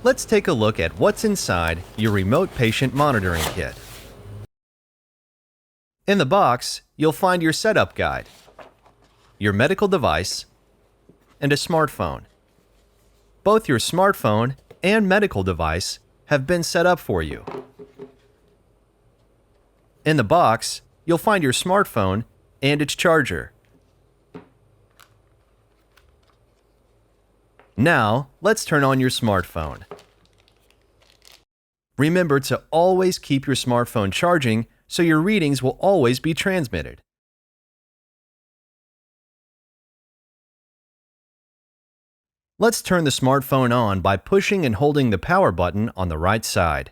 Let's take a look at what's inside your remote patient monitoring kit. In the box, you'll find your setup guide, your medical device, and a smartphone. Both your smartphone and medical device have been set up for you. In the box, you'll find your smartphone and its charger. Now, let's turn on your smartphone. Remember to always keep your smartphone charging so your readings will always be transmitted. Let's turn the smartphone on by pushing and holding the power button on the right side.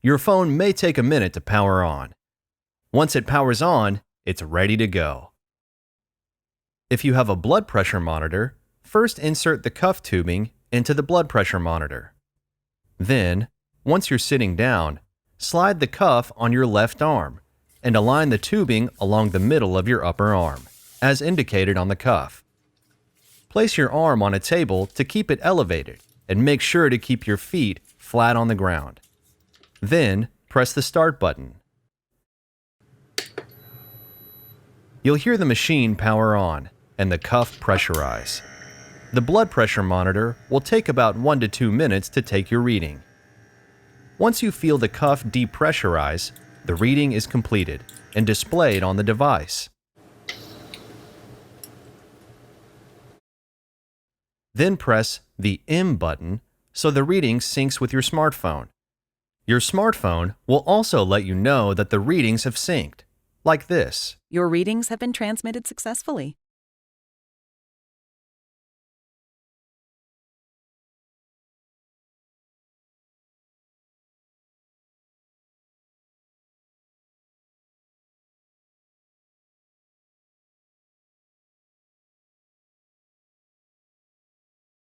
Your phone may take a minute to power on. Once it powers on, it's ready to go. If you have a blood pressure monitor, first insert the cuff tubing into the blood pressure monitor. Then, once you're sitting down, slide the cuff on your left arm and align the tubing along the middle of your upper arm, as indicated on the cuff. Place your arm on a table to keep it elevated and make sure to keep your feet flat on the ground. Then, press the start button. You'll hear the machine power on and the cuff pressurize. The blood pressure monitor will take about 1 to 2 minutes to take your reading. Once you feel the cuff depressurize, the reading is completed and displayed on the device. Then press the M button so the reading syncs with your smartphone. Your smartphone will also let you know that the readings have synced, like this. Your readings have been transmitted successfully.